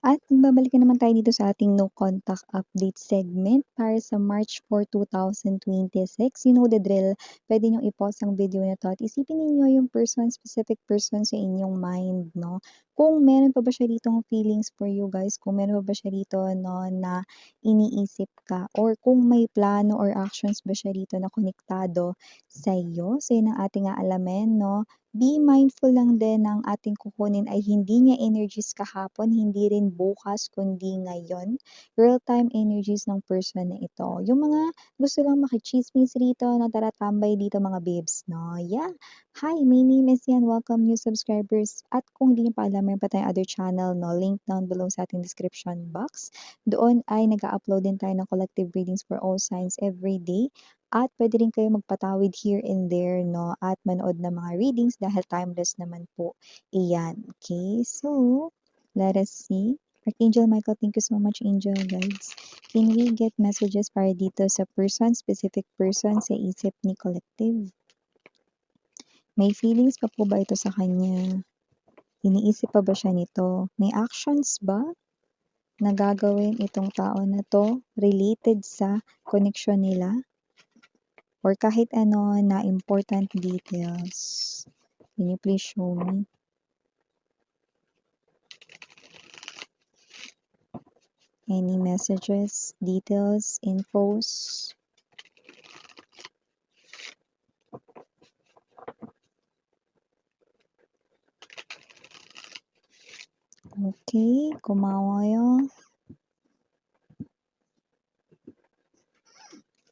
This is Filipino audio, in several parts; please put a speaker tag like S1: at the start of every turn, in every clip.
S1: At babalik na naman tayo dito sa ating no contact update segment para sa March 4, 2026. You know the drill. Pwede niyong i-pause ang video na 'to at isipin ninyo yung specific person sa inyong mind, no? Kung meron pa ba siya ditong feelings for you guys, kung meron pa ba siya rito, no, na iniisip ka, or kung may plano or actions ba siya rito na konektado sa iyo. So, yun ang ating aalamin, no? Be mindful lang din ng ating kukunin ay hindi niya energies kahapon, hindi rin bukas, kundi ngayon. Real-time energies ng person na ito. Yung mga gusto lang makichismis rito, na tara tambay dito mga babes, no? Yeah. Hi, my name is Yan. Welcome new subscribers. At kung hindi niyo pa alam, meron pa tayong other channel, no? Link down below sa ating description box. Doon ay nag-upload din tayo ng collective readings for all signs every day. At pwede rin kayo magpatawid here and there, no? At manood ng mga readings dahil timeless naman po iyan. Okay, so let us see. Archangel Michael, thank you so much, Angel guides. Can we get messages para dito sa person, specific person sa isip ni Collective? May feelings pa po ba ito sa kanya? Iniisip pa ba siya nito? May actions ba na gagawin itong tao na to related sa connection nila? Or kahit ano na important details. Can you please show me? Any messages, details, infos? Okay, kumawayo.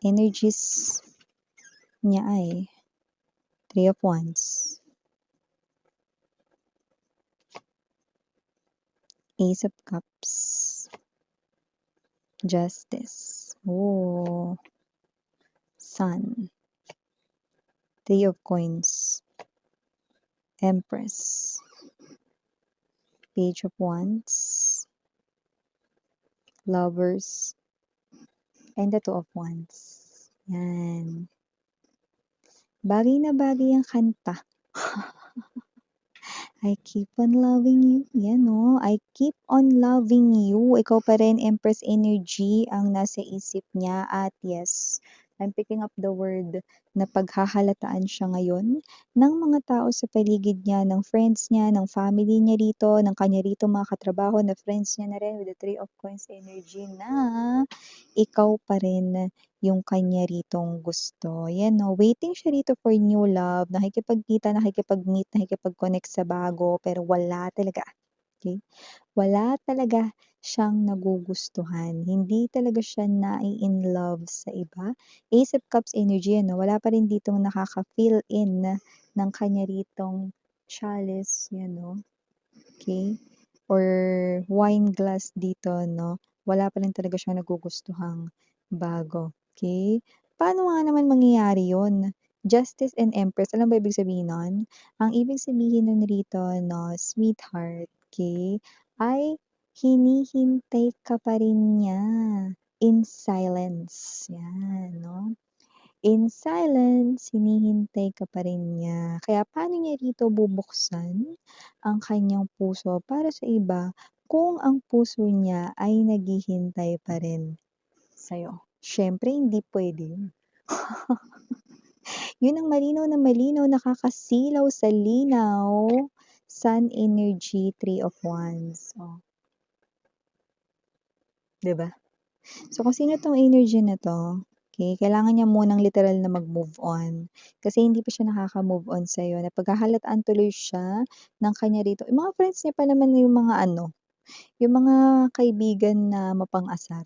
S1: Energies niya ay Three of Wands, Ace of Cups, Justice, oh, Sun, Three of Coins, Empress, Page of Wands, Lovers, and the Two of Wands. Yan. Bagay na bagay ang kanta. I keep on loving you. Yan no. I keep on loving you. Ikaw pa rin, Empress energy ang nasa isip niya. At yes, I'm picking up the word na paghahalataan siya ngayon ng mga tao sa paligid niya, ng friends niya, ng family niya rito, ng kanya rito mga katrabaho na friends niya na rin with the Three of Coins energy na ikaw pa rin yung kanya ritong gusto. Yan no, waiting siya rito for new love, nakikipagkita, nakikipag-meet, nakikipag-connect sa bago, pero wala talaga. Okay? Wala talaga siyang nagugustuhan. Hindi talaga siya in love sa iba. Ace of Cups energy, no? Wala pa rin ditong nakaka-fill in ng kanya ritong chalice, yan, no? Okay? Or wine glass dito, no? Wala pa rin talaga siyang nagugustuhang bago. Okay? Paano nga naman mangyayari yun? Justice and Empress, alam ba ibig sabihin nun? Ang ibig sabihin nun rito, no, sweetheart, okay, ay hinihintay ka pa rin niya in silence. Yan, no? In silence, hinihintay ka pa rin niya. Kaya paano niya rito bubuksan ang kanyang puso para sa iba kung ang puso niya ay naghihintay pa rin sa'yo? Siyempre, hindi pwede yun. Yun ang malinaw na malinaw, nakakasilaw sa linaw. Sun energy, Three of Wands. Oh, 'di ba? So, kung sino tong energy na 'to, okay, kailangan niya munang literal na mag-move on. Kasi hindi pa siya nakaka-move on sa'yo. Napagkahalataan tuloy siya ng kanya rito. Yung mga friends niya pa naman yung mga ano, yung mga kaibigan na mapang-asar.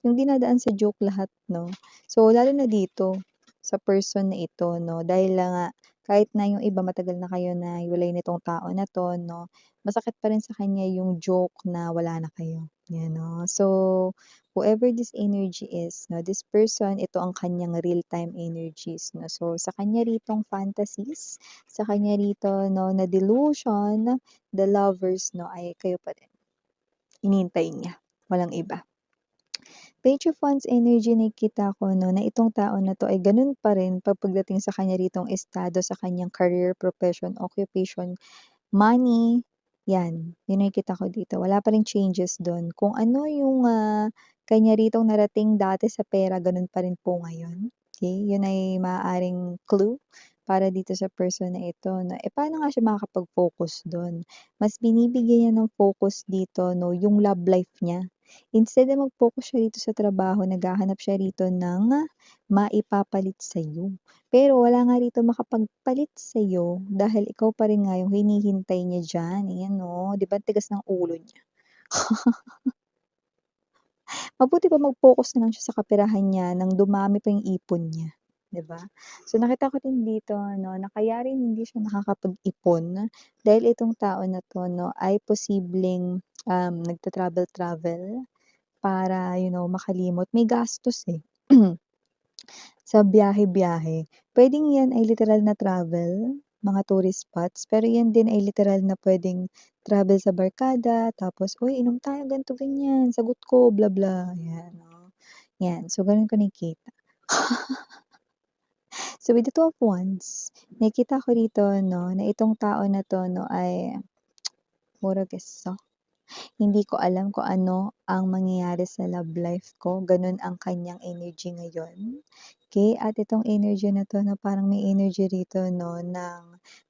S1: Yung dinadaan sa joke lahat, no? So, lalo na dito, sa person na ito, no? Dahil lang nga, kahit na yung iba matagal na kayo na hiwalay nitong tao na to, no? Masakit pa rin sa kanya yung joke na wala na kayo. Yan, no? So, whoever this energy is, no? This person, ito ang kanyang real-time energies, no? So, sa kanya ritong fantasies, sa kanya rito, no, na delusion, the lovers, no, ay kayo pa rin. Inintay niya. Walang iba. Page of Wands energy nakikita ko 'no, na itong tao na 'to ay gano'n pa rin pagdating sa kanya ritong estado sa kanyang career, profession, occupation, money, 'Yan, yung nakikita ko dito wala pa ring changes dun. Kung ano yung, kanya ritong narating dati sa pera ganun pa rin po ngayon, okey? Yun ay maaaring clue para dito sa person na ito na, paano nga siya makakapag-focus dun? Mas binibigyan niya ng focus dito 'no, yung love life niya. Instead na mag-focus siya rito sa trabaho, naghahanap siya rito ng maipapalit sa'yo. Pero wala nga rito makapagpalit sa'yo dahil ikaw pa rin nga yung hinihintay niya diyan, ayan oh, 'di ba ang tigas ng ulo niya. Mabuti pa mag-focus na lang siya sa kaperahan niya nang dumami pa yung ipon niya, 'di ba? So nakita ko din dito 'no, na kaya rin hindi siya nakakapag-ipon dahil itong tao na 'to 'no, ay posibleng, nagta-travel-travel para makalimot. May gastos, eh. Sa biyahe-biyahe. Puwedeng 'yan ay literal na travel, mga tourist spots, pero 'yan din ay literal na puwedeng travel sa barkada, tapos, "Uy, inom tayo ganito, ganyan, sagot ko, bla bla." 'Yan, oh. 'Yan, so gano'n ko nakikita. So with the Two of Wands, nakikita ko rito 'no, na itong tao na 'to 'no ay puro gesso. Hindi ko alam kung ano ang mangyayari sa love life ko, gano'n ang kanyang energy ngayon. Okey, at itong energy na 'to na parang may energy rito 'no, ng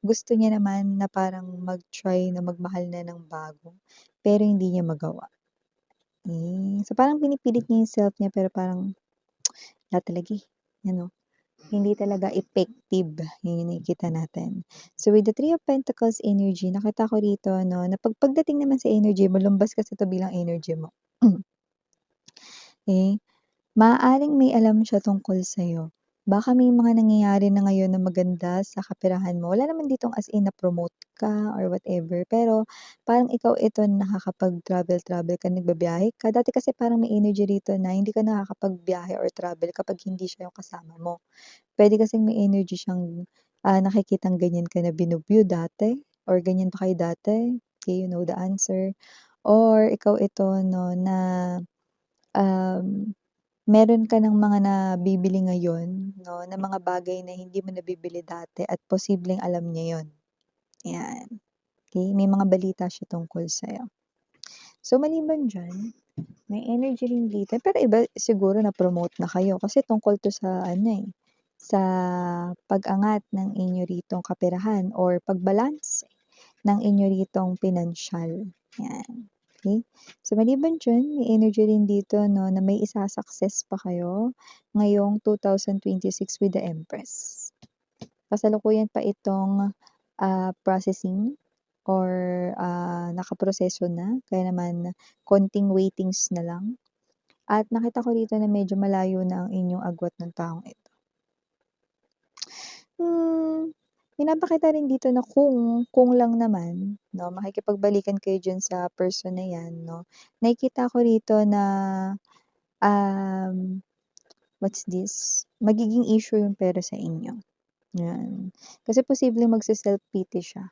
S1: gusto niya naman na parang mag-try na magmahal na ng bago, pero hindi niya magawa. So parang pinipilit niya yung self niya pero parang wala talaga, ano, hindi talaga effective, yun yung nakikita natin. So with the Three of Pentacles energy, nakita ko rito 'no, na pagdating naman sa energy mo, lumbas kasi 'to bilang energy mo. Eh, maaaring may alam siya tungkol sa'yo. Baka may mga nangyayari na ngayon na maganda sa kaperahan mo. Wala naman ditong as in na-promote ka or whatever, pero parang ikaw ito na nakakapag-travel-travel ka, nagbibiyahe ka. Dati kasi parang may energy rito na hindi ka nakakapagbiyahe or travel kapag hindi siya yung kasama mo. Puwede kasing may energy siyang, nakikitang ganyan ka na binubyu dati or ganyan ba kayo dati? Okay, you know the answer. Or ikaw ito 'no na, um meron ka ng mga nabibili ngayon 'no, na mga bagay na hindi mo nabibili dati at posibleng alam niya 'yun, 'yan. Okey, may mga balita siya tungkol sa'yo. So maliban diyan, may energy rin dito pero iba siguro na-promote na kayo kasi tungkol 'to sa ano, sa pag-angat ng inyo ritong kaperahan or pagbalanse ng inyo ritong pinansiyal, 'yan. Okey. So maliban diyan, may energy rin dito 'no, na may isa-success pa kayo ngayong 2026 with the Empress. Kasalukuyan pa itong, processing or, nakaproseso na, kaya naman konting waitings na lang. At nakita ko dito na medyo malayo na ang inyong agwat ng taong ito. Pinapakita rin dito na kung lang naman 'no, makikipagbalikan kayo diyan sa person na 'yan 'no. Nakikita ko rito na, um, what's this, magiging issue yung pera sa inyo, 'yan. Kasi posibleng magse-self-pity siya.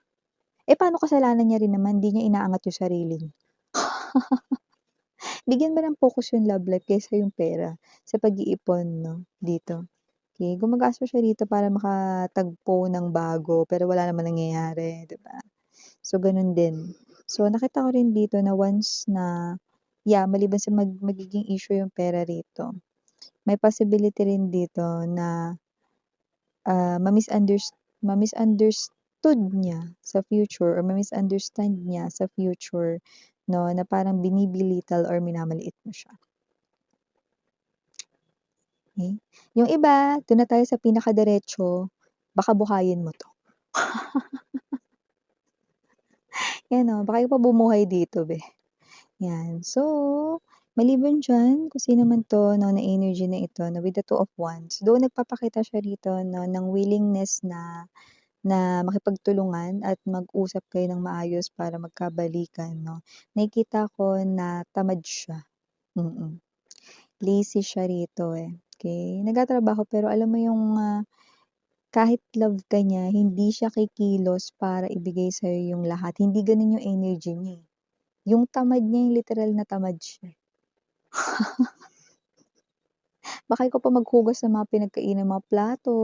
S1: Paano kasalanan niya rin naman, 'di niya inaangat yung sarili niya. Bigyan mo ng focus yung love life kaysa yung pera sa pag-iipon 'no, dito. Okey, gumagastos siya dito para makatagpo ng bago pero wala namang nangyayari, 'di ba? So, gano'n din. So, nakita ko rin dito na once na maliban sa magiging issue yung pera rito, may possibility rin dito na, ma-misunderstood niya sa future or ma-misunderstand niya sa future 'no, na parang binibelittle or minamaliit mo siya, okey? Yung iba, do'n na tayo sa pinakadiretso, baka buhayin mo 'to. 'Yan, oh, baka ikaw pa bumuhay dito be. 'Yan. So, maliban diyan, kung sino man 'to 'no, na energy na ito na with the Two of Wands, though nagpapakita siya rito 'no, ng willingness na na makipagtulungan at mag-usap kayo ng maayos para magkabalikan 'no. Nakikita ko na tamad siya, mm. Lazy siya rito, okey. Nagtatrabaho pero alam mo yung, kahit love ka niya, hindi siya kikilos para ibigay sa'yo yung lahat, hindi gano'n yung energy niya, eh. Yung tamad niya, yung literal na tamad siya. Baka ikaw pa maghugas ng mga pinagkainan mga plato,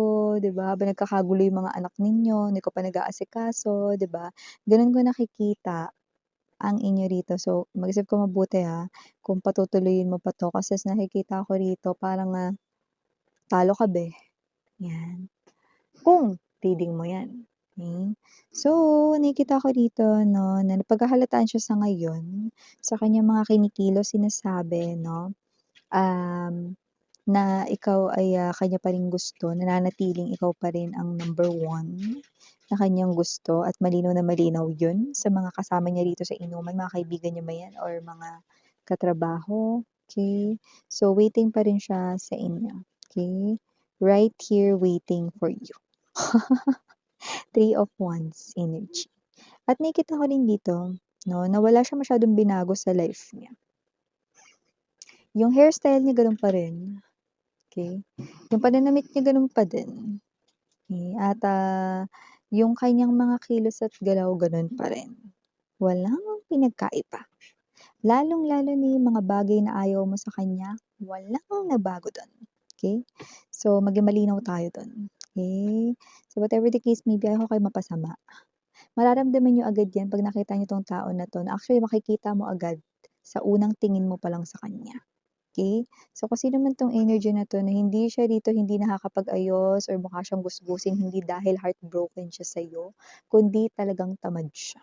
S1: 'di ba, habang nagkakagulo yung mga anak ninyo, hindi ka pa nag-aasikaso, 'di ba? Gano'n ko nakikita. ang inyo rito. So, mag-isip ka mabuti ha, kung patutuloyin mo pa 'to kasi nakikita ko rito parang, talo ka be, 'yan. Kung reading mo 'yan, okey. So, nakikita ko rito 'no, na napaghahalataan siya sa ngayon, sa kanyang mga kinikilos sinasabi 'no, na ikaw ay, kanya pa ring gusto, nananatiling ikaw pa rin ang number one na kanyang gusto at malinaw na malinaw 'yun sa mga kasama niya rito sa inuman, mga kaibigan niya ba 'yan or mga katrabaho, okey. So, waiting pa rin siya sa inyo, okey. Right here waiting for you. Three of Wands energy. At nakikita ko rin dito 'no, na wala siyang masyadong binago sa life niya. Yung hairstyle niya gano'n pa rin, okey. Yung pananamit niya gano'n pa din, okey. At, yung kanyang mga kilos at galaw gano'n pa rin. Walang pinagkaiba. Lalong-lalo na yung mga bagay na ayaw mo sa kanya, walang nabago do'n, okey. So, maging malinaw tayo do'n, okey. So, whatever the case may be, ayaw ko kayong mapasama. Mararamdaman niyo agad 'yan 'pag nakita niyo 'tong tao na 'to, na actually makikita mo agad sa unang tingin mo pa lang sa kanya, okey? So, kung sino man 'tong energy na 'to na hindi siya rito hindi nakakapag-ayos or mukha siyang gusgusin, hindi dahil heartbroken siya sa'yo, kundi talagang tamad siya.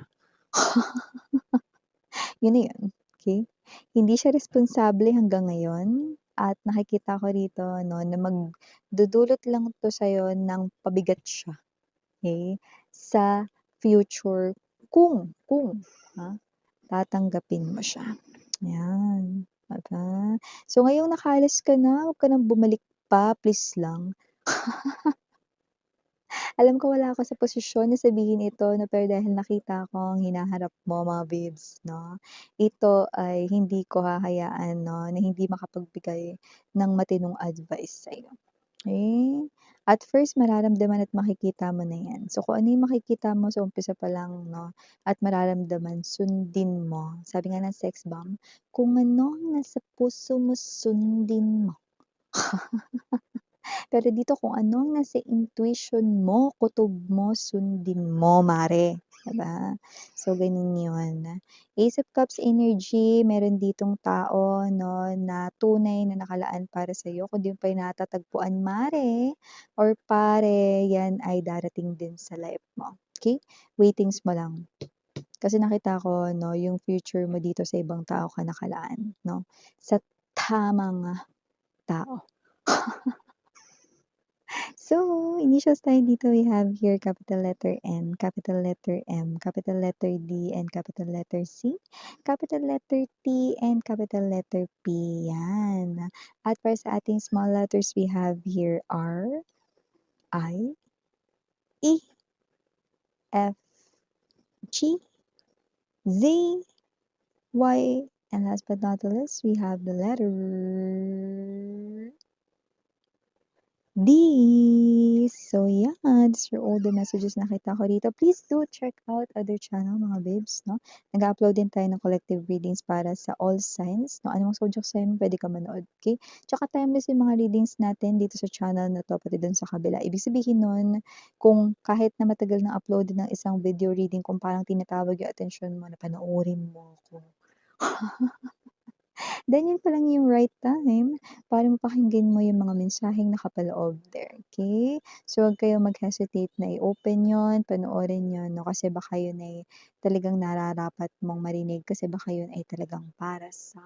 S1: 'Yun na 'yun, okey? Hindi siya responsable hanggang ngayon at nakikita ko rito 'no, na magdudulot lang 'to sa'yo ng pabigat siya. Okay, sa future kung, tatanggapin mo siya, ayan, 'di ba? So, ngayong nakaalis ka na, huwag ka ng bumalik pa, please lang. Alam ko wala ako sa posisyon na sabihin ito 'no, pero dahil nakita ko ang hinaharap mo mga babes 'no, ito ay hindi ko hahayaan 'no, na hindi makapagbigay ng matinong advice sa'yo. Eh, at first mararamdaman at makikita mo na 'yan. So, kung ano yung makikita mo sa umpisa pa lang 'no, at mararamdaman sundin mo. Sabi nga ng sex bomb, kung ano ang nasa puso mo sundin mo. Pero dito kung ano ang nasa intuition mo, kutob mo, sundin mo mare, 'di ba? So, gano'n 'yun. Ace of Cups energy, meron ditong tao 'no, na tunay na nakalaan para sa'yo. Kung 'di mo pa yun natatagpuan mare or pare, 'yan ay darating din sa life mo, okey? Waitings mo lang. Kasi nakita ko 'no, yung future mo dito sa ibang tao ka nakalaan 'no, sa tamang tao. So, initials tayo dito, we have here capital letter N, capital letter M, capital letter D, and capital letter C, capital letter T, and capital letter P. Yan. At para sa ating small letters, we have here R, I, E, F, G, Z, Y, and last but not the least, we have the letter D. So, yeah, these are all the messages na nakita ko dito. Please do check out other channel, mga babes, no? Nag-upload din tayo ng collective readings para sa all signs, no? Anong zodiac sign, pwede ka manood, okay? Tsaka timeless yung mga readings natin dito sa channel na to, pati dun sa kabila. Ibig sabihin nun, kung kahit na matagal na upload ng isang video reading, kung parang tinatawag yung attention mo na panoorin mo ko. Then yun pa lang yung right time para mapakinggan mo yung mga mensaheng nakapaloob there, okay? So, huwag kayong mag-hesitate na i-open yun, panoorin yun, 'no, kasi baka yun ay talagang nararapat mong marinig kasi baka yun ay talagang para sa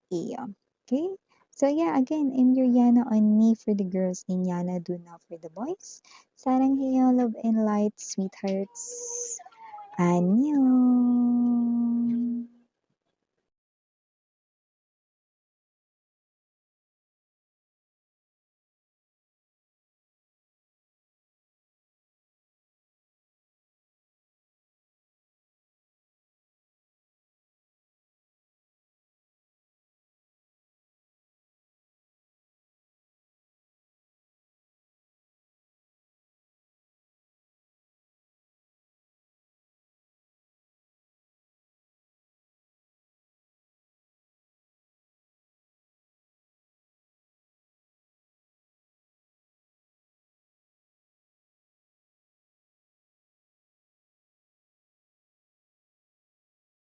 S1: iyo, okay? So, yeah, again, I'm your Yana on me for the girls and Yana do now for the boys. Sarang heyo, love and light, sweethearts. Annyeong!